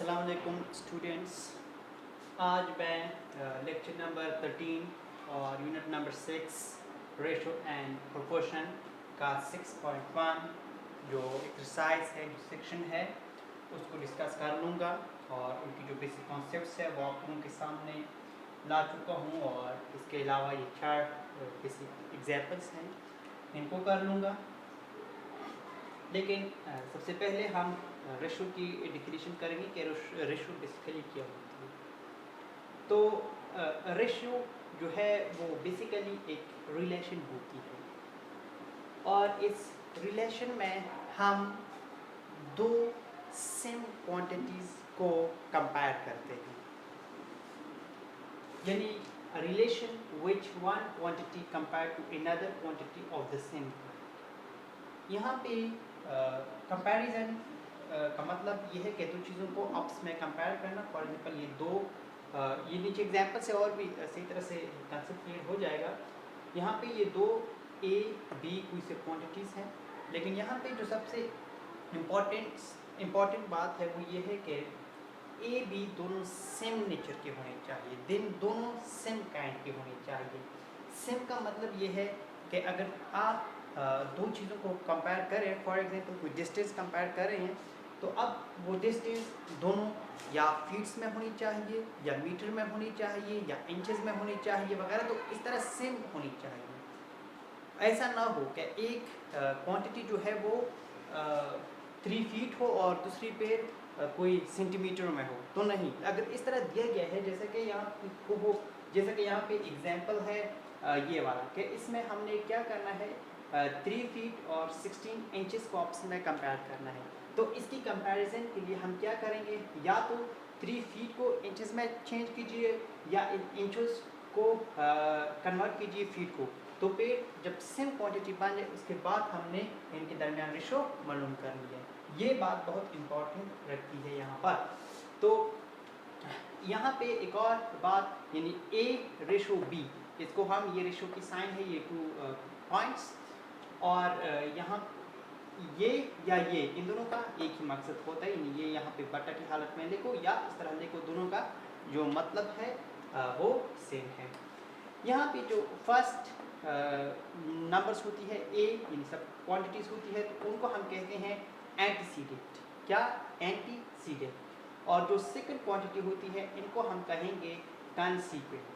अस्सलाम वालेकुम स्टूडेंट्स। आज मैं लेक्चर नंबर 13 और unit number 6 ratio and proportion का 6.1 जो एक्सरसाइज है, जो सेक्शन है, उसको डिस्कस कर लूँगा और उनकी जो बेसिक कॉन्सेप्ट्स है वो आप लोगों के सामने ला चुका हूँ। और इसके अलावा ये 4 बेसिक एग्जाम्पल्स हैं, इनको कर लूँगा। लेकिन सबसे पहले हम रेशो की डिफिनीशन करेंगे कि रेशो बेसिकली क्या होती है। तो रेशो जो है वो बेसिकली एक रिलेशन होती है और इस रिलेशन में हम दो सेम क्वांटिटीज़ को कंपेयर करते हैं, यानी relation which one quantity compare to another quantity of the same. यहाँ पे कंपैरिजन का मतलब ये है कि दो चीज़ों को आपस में कंपेयर करना। फॉर एग्जांपल ये नीचे एग्जांपल से और भी सही तरह से कंसेप्ट क्लियर हो जाएगा। यहाँ पे ये दो ए बी कोई से क्वांटिटीज़ हैं, लेकिन यहाँ पे जो सबसे इम्पॉर्टेंट बात है वो ये है कि ए बी दोनों सेम नेचर के होने चाहिए, दोनों सेम काइंड के होने चाहिए। सेम का मतलब ये है कि अगर आप दो चीज़ों को कंपेयर करें, फॉर एग्जांपल कोई डिस्टेंस कंपेयर कर रहे हैं, तो अब वो डिस्टेंस दोनों या फीट्स में होनी चाहिए या मीटर में होनी चाहिए या इंचेस में होनी चाहिए वगैरह, तो इस तरह सेम होनी चाहिए। ऐसा ना हो कि एक क्वांटिटी जो है वो 3 फीट हो और दूसरी पे कोई सेंटीमीटर में हो, तो नहीं। अगर इस तरह दिया गया है जैसे कि यहाँ पे एग्जांपल है ये वाला, कि इसमें हमने क्या करना है, 3 फीट और 16 इंचेस को आपस में कंपेयर करना है। तो इसकी कंपैरिजन के लिए हम क्या करेंगे, या तो 3 फीट को इंचेस में चेंज कीजिए या इंचेस को कन्वर्ट कीजिए फीट को। तो फिर जब सेम क्वांटिटी बन जाए उसके बाद हमने इनके दरमियान रेशो मालूम कर लिया। ये बात बहुत इम्पॉर्टेंट रखती है यहाँ पर। तो यहाँ पे एक और बात, यानी ए रेशो बी, इसको हम, ये रेशो की साइन है, ये 2 पॉइंट्स, और यहाँ ये या ये, इन दोनों का एक ही मकसद होता है, यानी ये यहाँ पे बटा की हालत में लिखो या इस तरह लिखो, दोनों का जो मतलब है वो सेम है। यहाँ पे जो फर्स्ट नंबर्स होती है ए, इन सब क्वांटिटीज़ होती है, तो उनको हम कहते हैं एंटीसीडेंट। क्या? एंटीसीडेंट। और जो सेकंड क्वांटिटी होती है इनको हम कहेंगे कंसीक्वेंट।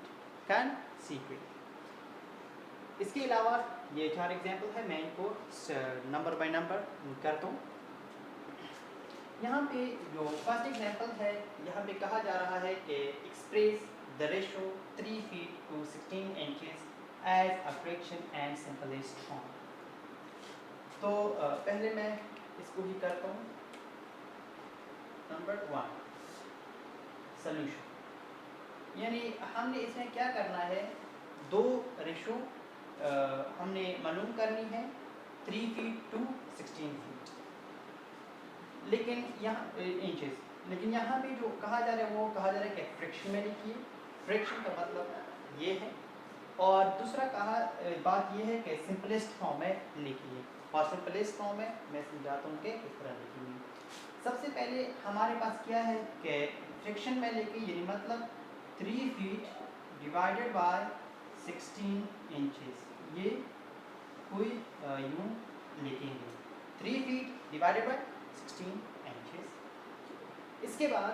इसके अलावा ये 4 एग्जाम्पल है, मैं इनको नंबर बाय नंबर करता हूँ। यहाँ पे जो फर्स्ट एग्जाम्पल है, यहाँ पे कहा जा रहा है कि express the ratio 3 feet to 16 inches as a fraction and simplest form. तो पहले मैं इसको ही करता हूँ। नंबर 1 सॉल्यूशन, यानी हमने इसमें क्या करना है, दो रेशो हमने मालूम करनी है, 3 फीट टू 16 फीट, लेकिन यहाँ इंचेस। लेकिन यहाँ पे जो कहा जा रहा है वो कहा जा रहा है कि फ्रैक्शन में लिखिए। फ्रैक्शन का मतलब ये है। और दूसरा बात ये है कि सिंपलेस्ट फॉर्म में लिखिए। और सिंपलेस्ट फॉर्म में मैं समझाता हूँ कि किस तरह लिखिए। सबसे पहले हमारे पास क्या है कि फ्रैक्शन में लिखिए, यानी मतलब 3 फीट डिवाइडेड बाय 16 इंचेस, ये कोई यूँ लिखेंगे, 3 फीट डिवाइडेड बाय 16 इंचेस। इसके बाद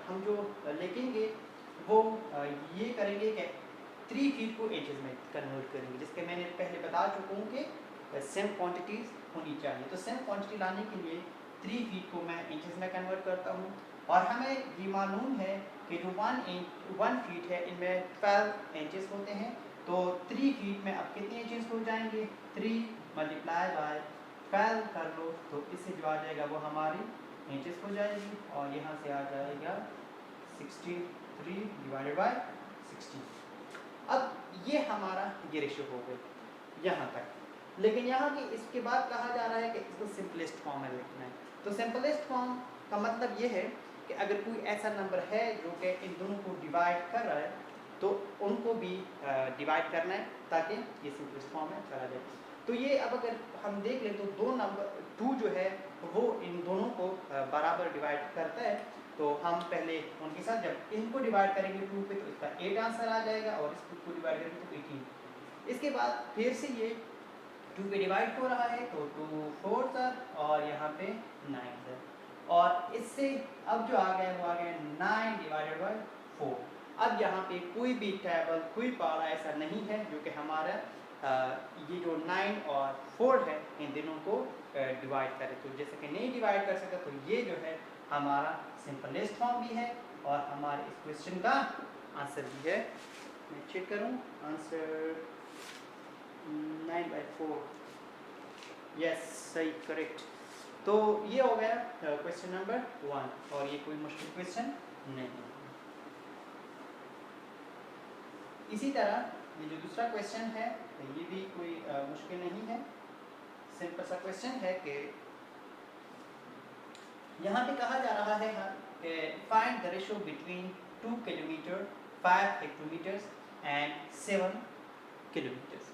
हम जो लिखेंगे वो ये करेंगे कि 3 फीट को इंचेस में कन्वर्ट करेंगे, जिसके मैंने पहले बता चुका हूँ कि सेम क्वांटिटीज़ होनी चाहिए। तो सेम क्वांटिटी लाने के लिए 3 फीट को मैं इंचेस में कन्वर्ट करता हूँ। और हमें ये मालूम है कि जो 1 फीट है इनमें 12 इंचेस होते हैं। तो 3 फीट में अब कितने इंचेस हो जाएंगे, 3 मल्टीप्लाई बाय 12 कर लो, तो इससे जो आ जाएगा वो हमारी इंचेस हो जाएगी। और यहाँ से आ जाएगा 63 डिवाइडेड बाय 16। अब ये हमारा ये रेशो हो गई यहाँ तक। लेकिन यहाँ की इसके बाद कहा जा रहा है कि इसको सिंपलेस्ट फॉर्म में लिखना है। तो सिंपलेस्ट फॉर्म का मतलब ये है कि अगर कोई ऐसा नंबर है जो कि इन दोनों को डिवाइड कर रहा है, तो उनको भी डिवाइड करना है ताकि ये सिंपलेस्ट फॉर्म में चला जाए। तो ये अब अगर हम देख लें तो 2 जो है वो इन दोनों को बराबर डिवाइड करता है। तो हम पहले उनके साथ जब इनको डिवाइड करेंगे 2 पे तो इसका 8 आंसर आ जाएगा और इसको डिवाइड करेंगे तो 18। इसके बाद फिर से ये 2 पे डिवाइड हो रहा है तो 2 4 सर और यहाँ पे 9 सर, और इससे अब जो आ गया वो आ गया 9 डिवाइडेड बाय 4। अब यहाँ पे कोई भी टेबल कोई पारा ऐसा नहीं है जो कि हमारा ये जो 9 और 4 है इन दोनों को डिवाइड करे। तो जैसे कि नहीं डिवाइड कर सकता तो ये जो है हमारा सिंपलेस्ट फॉर्म भी है और हमारे इस क्वेश्चन का आंसर भी है। मैं चेक करूँ आंसर 9/4, यस सही करेक्ट। तो ये हो गया क्वेश्चन नंबर 1 और ये कोई मुश्किल क्वेश्चन नहीं है। इसी तरह ये जो दूसरा क्वेश्चन है ये भी कोई मुश्किल नहीं है, सिंपल सा क्वेश्चन है कि यहाँ पे कहा जा रहा है find the ratio between 2 kilometre 5 hectometres and 7 kilometres.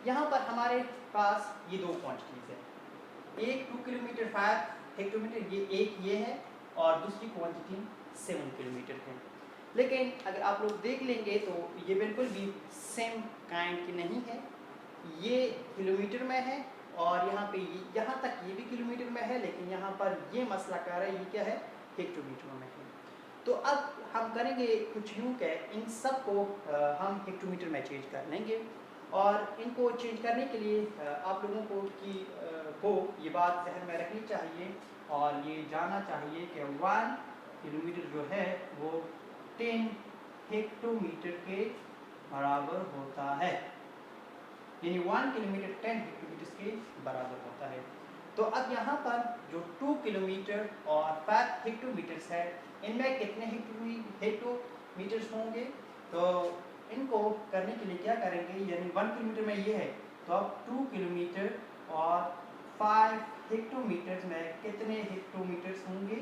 यहाँ पर हमारे पास ये दो क्वांटिटीज है, एक 2 किलोमीटर 5 हेक्टोमीटर ये है और दूसरी क्वांटिटी 7 किलोमीटर है। लेकिन अगर आप लोग देख लेंगे तो ये बिल्कुल भी सेम काइंड की नहीं है, ये किलोमीटर में है और यहाँ पे यहाँ तक ये भी किलोमीटर में है, लेकिन यहाँ पर ये मसला कर रहा है ये क्या है हेक्टोमीटर में है। तो अब हम करेंगे कुछ यूँ के इन सब को हम हेक्टोमीटर में चेंज कर लेंगे और इनको चेंज करने के लिए आप लोगों को ये बात जहन में रखनी चाहिए और ये जानना चाहिए कि 1 किलोमीटर जो है वो 10 हेक्टोमीटर के बराबर होता है, यानी 1 किलोमीटर 10 हेक्टोमीटर के बराबर होता है। तो अब यहाँ पर जो 2 किलोमीटर और 5 हेक्टोमीटर्स है इनमें कितने हेक्टोमीटर्स होंगे, तो इनको करने के लिए क्या करेंगे, यानी 1 किलोमीटर में ये है तो अब 2 किलोमीटर और 5 हेक्टोमीटर्स में कितने हेक्टोमीटर्स होंगे,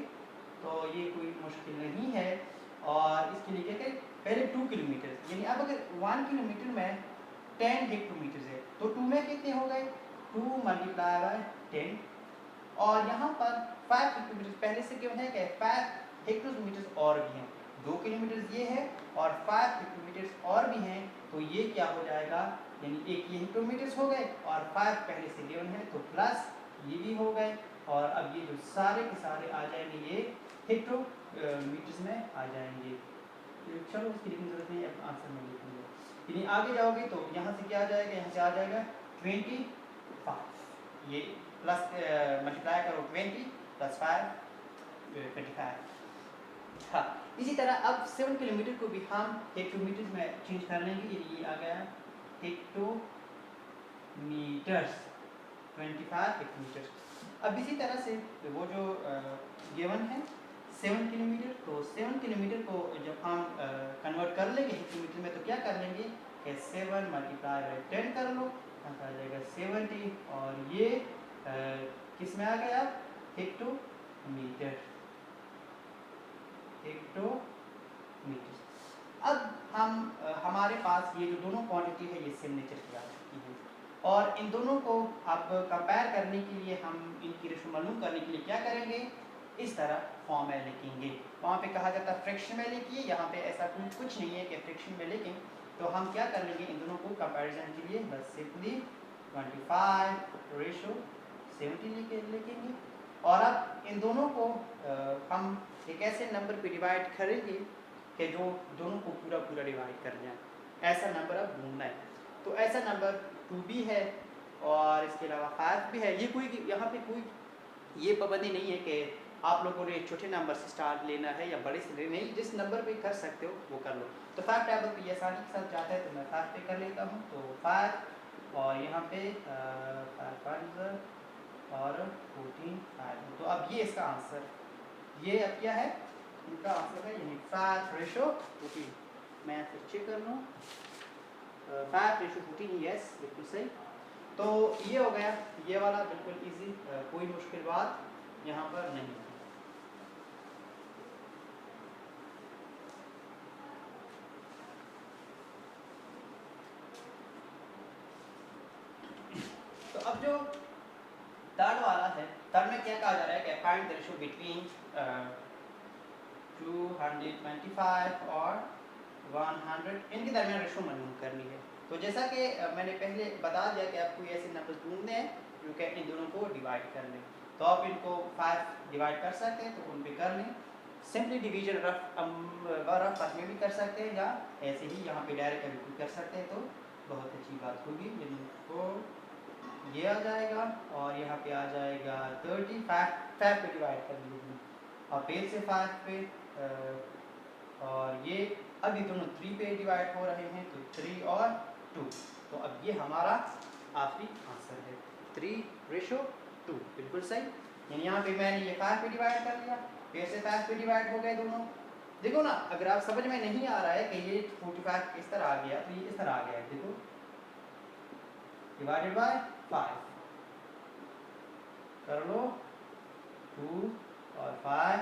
तो ये कोई मुश्किल नहीं है। और इसके लिए क्या करें, पहले 2 किलोमीटर, यानी अब अगर 1 किलोमीटर में 10 हेक्टोमीटर्स है तो 2 में कितने हो गए 2 मल्टीप्लाई बाय 10 और यहाँ पर 5 हेक्टोमीटर पहले से क्यों है कि 5 हेक्टोमीटर्स और भी हैं, 2 किलोमीटर ये है और 5 हेक्टोमीटर्स और भी हैं, तो ये क्या हो जाएगा, यानी एक ये हेक्टोमीटर्स हो गए और 5 पहले से गिवन है तो प्लस ये भी हो गए और अब ये जो सारे के सारे आ जाएंगे ये हेक्टोमीटर्स में आ जाएंगे। चलो उसकी लिखने की जरूरत नहीं, अब आंसर में लिखेंगे। यानी आगे जाओगे तो यहाँ से क्या आ जाएगा, यहाँ से आ जाएगा 25, ये प्लस मल्टीप्लाई करो 20 प्लस 5 25। हाँ, इसी तरह अब 7 किलोमीटर को भी हम हेक्टोमीटर में चेंज कर लेंगे, ये आ गया हेक्टोमीटर्स 25 हेक्टोमीटर्स। अब इसी तरह से वो जो गिवन है 7 किलोमीटर, तो 7 किलोमीटर को जब हम कन्वर्ट कर लेंगे हेक्टोमीटर में तो क्या कर लेंगे कि 7 मल्टीप्लाई बाय 10 कर लो, यहाँ आ जाएगा 70 और ये किस में आ गया हेक्टोमीटर। अब हम हमारे पास ये जो दोनों क्वांटिटी है ये सेम नेचर की आ सकती है और इन दोनों को अब कंपेयर करने के लिए हम इनकी रेशो मालूम करने के लिए क्या करेंगे, इस तरह फॉर्म में लिखेंगे। वहाँ पे कहा जाता है फ्रैक्शन में लिखिए, यहाँ पे ऐसा कुछ नहीं है कि फ्रैक्शन में लिखें, तो हम क्या कर लेंगे इन दोनों को कंपैरिजन के लिए बस सिंपली 25 रेशो 70 लिखेंगे और अब इन दोनों को हम एक ऐसे नंबर पे डिवाइड करेंगे कि जो दोनों को पूरा पूरा डिवाइड कर जाए, ऐसा नंबर अब ढूंढना है। तो ऐसा नंबर 2 भी है और इसके अलावा 5 भी है। ये कोई यहाँ पे कोई ये पाबंदी नहीं है कि आप लोगों ने छोटे नंबर से स्टार्ट लेना है या बड़े से लेना है, जिस नंबर पे कर सकते हो वो कर लो। तो 5 टेबल पे ये आसानी के साथ जाता है तो मैं 5 पे कर लेता हूँ, तो 5 और यहाँ पे 5 और 14 5। तो अब ये इसका आंसर, ये अब क्या है इनका आंसर है, यानी 5 रेशो 14। मैं फिर चेक कर लूँ 5 रेशो 14, यस बिल्कुल सही। तो ये हो गया ये वाला बिल्कुल इजी, कोई मुश्किल बात यहाँ पर नहीं है। तो अब जो थर्ड वाला है, थर्ड में क्या कहा जा रहा है कि फाइंड द रेशियो बिटवीन 225 और 100 इनके दरमियान रेशो मालूम करनी है। तो जैसा कि मैंने पहले बता दिया कि आपको ऐसे नंबर्स ढूंढने हैं जो कि इन दोनों को डिवाइड कर लें। तो आप इनको 5 डिवाइड कर सकते हैं तो उन पे कर लें। सिंपली डिवीजन रफ में भी कर सकते हैं या ऐसे ही यहाँ पे डायरेक्ट भी कर सकते हैं, तो बहुत अच्छी बात होगी। इनको ये आ जाएगा और यहाँ पे आ जाएगा 35 पे डिवाइड कर लीजिए और फिर से 5 पे और ये अब ये दोनों 3 पे डिवाइड हो रहे हैं, तो 3 और 2। तो अब ये हमारा आखिरी आंसर है 3:2, बिल्कुल सही। यानी यहाँ पे मैंने ये 5 पे डिवाइड कर लिया, फिर से 5 पे डिवाइड हो गए दोनों। देखो ना, अगर आप समझ में नहीं आ रहा है कि ये 45 इस तरह आ गया तो ये इस तरह आ गया है, देखो डिवाइडेड बाय 5 कर लो 2 और 5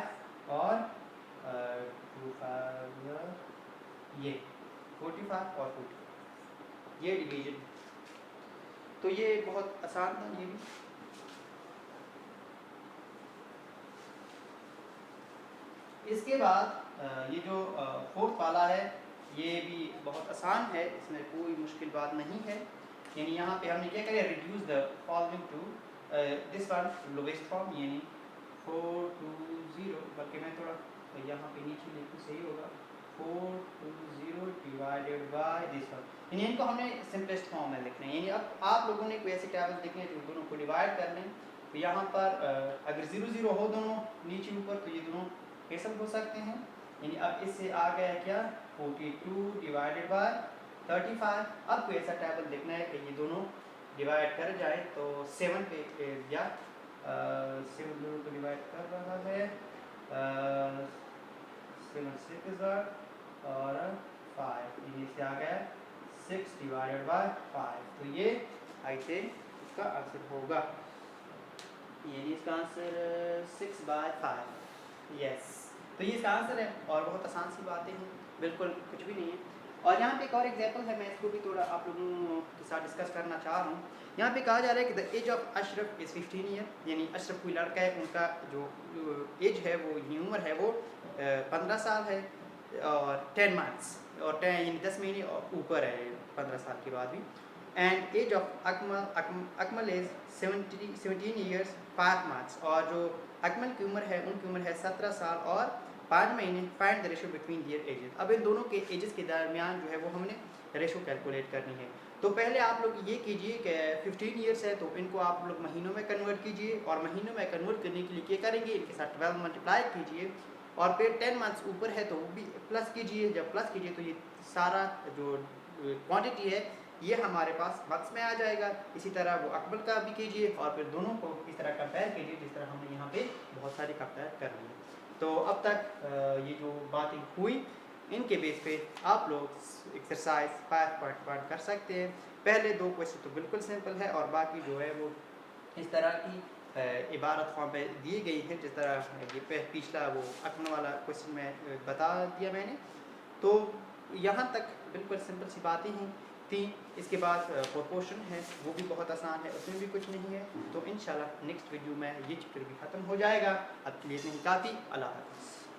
और 2 5 ये 45 और 45 ये डिवीजन। तो ये बहुत आसान था ये भी। इसके बाद ये जो फोर्थ वाला है ये भी बहुत आसान है, इसमें कोई मुश्किल बात नहीं है। यानी यहाँ पे हमने क्या करें, reduce the following to this one lowest form, यानी 420, बल्कि मैं थोड़ा यहाँ पे नीचे लिखूँ सही होगा, 420 डिवाइडेड बाय दिस वन। यानी इनको हमने सिंपलेस्ट फॉर्म में लिखना है। यानी अब आप लोगों ने कोई ऐसे टेबल लिखने जो दोनों को डिवाइड कर लें, तो यहाँ पर अगर 0 0 हो दोनों नीचे ऊपर तो ये दोनों कैंसिल हो सकते हैं। यानी अब इससे आ गया क्या, 42 डिवाइडेड बाय 35। अब कोई ऐसा टेबल देखना है कि ये दोनों डिवाइड कर जाए, तो 7 पे या 7 दोनों को डिवाइड कर रहा है 7 6 और 5, यानी इससे आ गया 6 डिवाइडेड बाय 5। तो ये आई थिंक इसका आंसर होगा, यानी इसका आंसर 6/5। यस, तो ये इसका आंसर है और बहुत आसान सी बातें हैं, बिल्कुल कुछ भी नहीं है। और यहाँ पे एक और एग्जांपल है, मैं इसको भी थोड़ा आप लोगों के साथ डिस्कस करना चाह रहा हूँ। यहाँ पे कहा जा रहा है कि the age of Ashraf is 15 year, यानी अशरफ कोई लड़का है, उनका जो एज है वो यानी उम्र है वो 15 साल है और 10 मंथ्स और 10 यानी 10 महीने और ऊपर है 15 साल के बाद भी। And age of Akmal is 17 years 5 months, और जो अकमल की उम्र है उनकी उम्र है 17 साल और 5 महीने। Find the ratio between their ages. अब इन दोनों के एजेस के दरमियान जो है वो हमने रेशो कैलकुलेट करनी है। तो पहले आप लोग ये कीजिए कि 15 ईयर्स है तो इनको आप लोग महीनों में कन्वर्ट कीजिए, और महीनों में कन्वर्ट करने के लिए क्या करेंगे, इनके साथ 12 मल्टीप्लाई कीजिए, और फिर 10 मंथ्स ऊपर है तो वो भी प्लस कीजिए। जब प्लस कीजिए तो ये सारा जो क्वांटिटी है ये हमारे पास बक्स में आ जाएगा। इसी तरह वो अकबल का भी कीजिए और फिर दोनों को इस तरह कंपेयर कीजिए जिस तरह हमने यहाँ पे बहुत सारी कंपेयर कर ली। तो अब तक ये जो बातें हुई इनके बेस पे आप लोग एक्सरसाइज 5.1 कर सकते हैं। पहले 2 क्वेश्चन तो बिल्कुल सिंपल है और बाकी जो है वो इस तरह की इबारत फॉर्म पे दी गई है, जिस तरह ये पिछला वो अकमल वाला क्वेश्चन में बता दिया मैंने। तो यहाँ तक बिल्कुल सिंपल सी बातें हैं थी। इसके बाद प्रोपोर्शन है वो भी बहुत आसान है, उसमें भी कुछ नहीं है। तो इंशाल्लाह नेक्स्ट वीडियो में ये चैप्टर भी ख़त्म हो जाएगा। अब के लिए इतनी काफ़ी। अल्लाह हाफ़िज़।